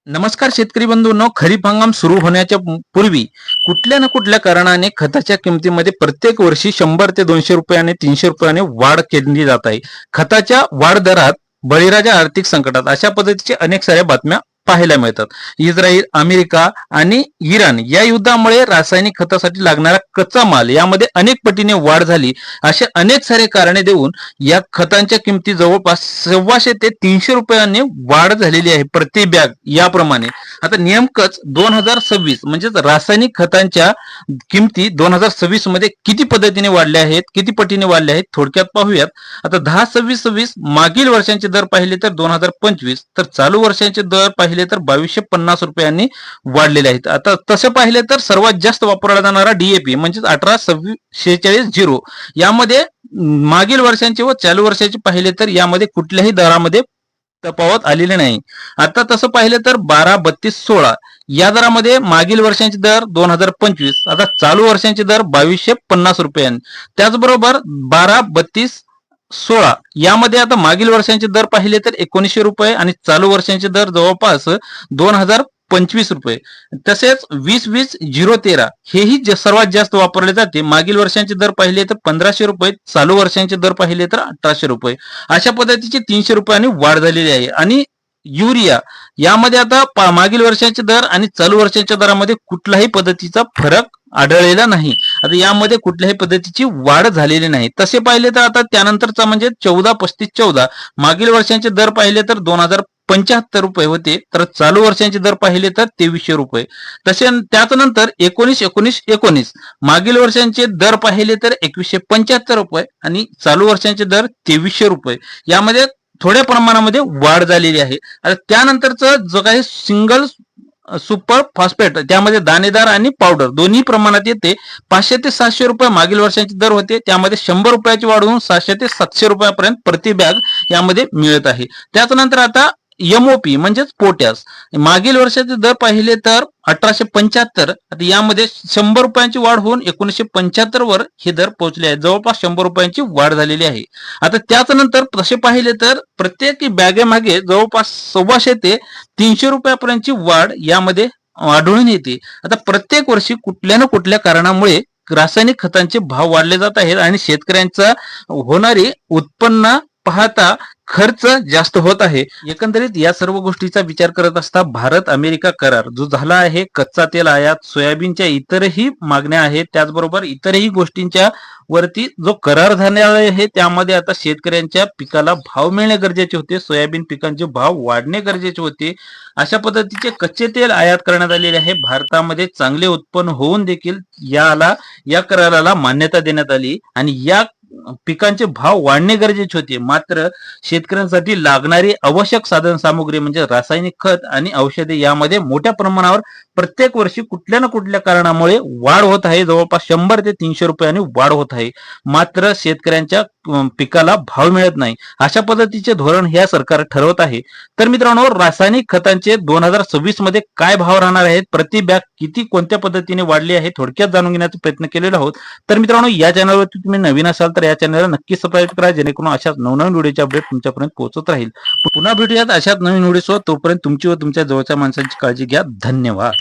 नमस्कार शेतकरी बंधूंनो, खरीप हंगाम सुरू होण्याच्या पूर्वी कुठल्या ना कुठल्या कारणाने खताच्या किमतीमध्ये प्रत्येक वर्षी 100 ते 200 रुपयाने 300 रुपयाने वाढ केली जात आहे. खताच्या वाढ दरात बळीराजा आर्थिक संकटात अशा पद्धतीचे अनेक साऱ्या बातम्या पाहायला मिळतात. इस्रायल, अमेरिका आणि इराण या युद्धामुळे रासायनिक खतासाठी लागणारा कच्चा माल यामध्ये अनेक पटीने वाढ झाली. असे अनेक सारे कारणे देऊन या खतांच्या किमती जवळपास 125 ते 300 रुपयांनी वाढ झालेली आहे प्रति बॅग. याप्रमाणे आता नेमकंच 2026 म्हणजेच रासायनिक खतांच्या किमती 2026 मध्ये किती पद्धतीने वाढल्या आहेत, किती पटीने वाढल्या आहेत थोडक्यात पाहूयात. आता 10-26-26 मागील वर्षांचे दर पाहिले तर 2025, तर चालू वर्षांचे दर पाहिले तर 2250 रुपयांनी वाढलेले आहेत. आता तसे पाहिले तर सर्वात जास्त वापरला जाणारा डीएपी म्हणजेच 18-46-0 यामध्ये मागील वर्षांचे व चालू वर्षाचे पाहिले तर यामध्ये कुठल्याही दरामध्ये तफावत आलेली नाही. आता तसं पाहिलं तर 12-32-16 या दरामध्ये मागील वर्षांचे दर 2025, आता चालू वर्षांचे दर 2250 रुपयांनी. त्याचबरोबर 12-32-16 यामध्ये आता मागील वर्षांचे दर पाहिले तर 1900 रुपये आणि चालू वर्षांचे दर जवळपास 2025 रुपये. तसेच 20-20-013 हेही सर्वात जास्त वापरले जाते. मागील वर्षांचे दर पाहिले तर 1500 रुपये, चालू वर्षांचे दर पाहिले तर 1800 रुपये. अशा पद्धतीची 300 रुपयांनी वाढ झालेली आहे. आणि युरिया यामध्ये आता मागील वर्षांचे दर आणि चालू वर्षांच्या दरामध्ये कुठल्याही पद्धतीचा फरक आढळलेला नाही. आता यामध्ये कुठल्याही पद्धतीची वाढ झालेली नाही. तसे पाहिले तर आता त्यानंतरचा म्हणजे 14-35-14 मागील वर्षांचे दर पाहिले तर 2075 रुपये होते, तर चालू वर्षांचे दर पाहिले तर 2300 रुपये. तसे त्याच नंतर 19-19-19 मागील वर्षांचे दर पाहिले तर 2175 रुपये आणि चालू वर्षांचे दर 2300 रुपये. यामध्ये थोड्या प्रमाणामध्ये वाढ झालेली आहे. आता त्यानंतरचं जो काही सिंगल सुपर फॉस्फेट त्यामध्ये दाणेदार आणि पावडर दोन्ही प्रमाणात येते. 500 ते 700 रुपये मागील वर्षांचे दर होते, त्यामध्ये 100 रुपयाची वाढ होऊन 700 ते 700 रुपयापर्यंत प्रति बॅग यामध्ये मिळत आहे. त्याचनंतर आता एमओपी म्हणजेच पोटॅश मागील वर्षाचे दर पाहिले तर 1875, आता यामध्ये 100 रुपयांची वाढ होऊन 1975 वर हे दर पोहोचले आहेत. जवळपास 100 रुपयांची वाढ झालेली आहे. आता त्याच नंतर तसे पाहिले तर प्रत्येक बॅगेमागे जवळपास 125 ते 300 रुपयापर्यंतची वाढ यामध्ये आढळून येते. आता प्रत्येक वर्षी कुठल्या ना कुठल्या कारणामुळे रासायनिक खतांचे भाव वाढले जात आहेत आणि शेतकऱ्यांचा होणारी उत्पन्न पाहता खर्च जास्त होत आहे. एकंदरीत या सर्व गोष्टीचा विचार करत असता भारत अमेरिका करार जो झाला आहे, कच्चा तेल आयात, सोयाबीनच्या इतरही मागण्या आहेत, त्याचबरोबर इतरही गोष्टींच्या वरती जो करार झालेला आहे त्यामध्ये आता शेतकऱ्यांच्या पिकाला भाव मिळणे गरजेचे होते, सोयाबीन पिकांचे भाव वाढणे गरजेचे होते. अशा पद्धतीचे कच्चे तेल आयात करण्यात आलेले आहे. भारतामध्ये चांगले उत्पन्न होऊन देखील या कराराला मान्यता देण्यात आली आणि या पिकांचे भाव वाढणे गरजेचे होते. मात्र शेतकऱ्यांसाठी लागणारी आवश्यक साधन सामुग्री म्हणजे रासायनिक खत आणि औषधे यामध्ये मोठ्या प्रमाणावर प्रत्येक वर्षी कुठल्या ना कुठल्या कारणामुळे वाढ होत आहे. जवळपास 100 ते 300 रुपयांनी वाढ होत आहे. मात्र शेतकऱ्यांच्या पिकाला भाव मिळत नाही. अशा पद्धतीचे धोरण या सरकार ठरवत आहे. तर मित्रांनो, रासायनिक खतांचे 2026 मध्ये काय भाव राहणार आहेत, प्रति बॅग किती कोणत्या पद्धतीने वाढली आहे, थोडक्यात जाणून घेण्याचा प्रयत्न केलेला आहोत. तर मित्रांनो, या चॅनलवरती तुम्ही नवीन असाल तर या चॅनलला नक्की सबस्क्राईब करा, जेणेकरून अशाच नवनवीन व्हिडिओचे अपडेट तुमच्यापर्यंत पोहोचत राहील. पुन्हा भेटूयात अशाच नवीन व्हिडिओसोबत. तोपर्यंत तुमची व तुमच्या जवळच्या माणसांची काळजी घ्या. धन्यवाद.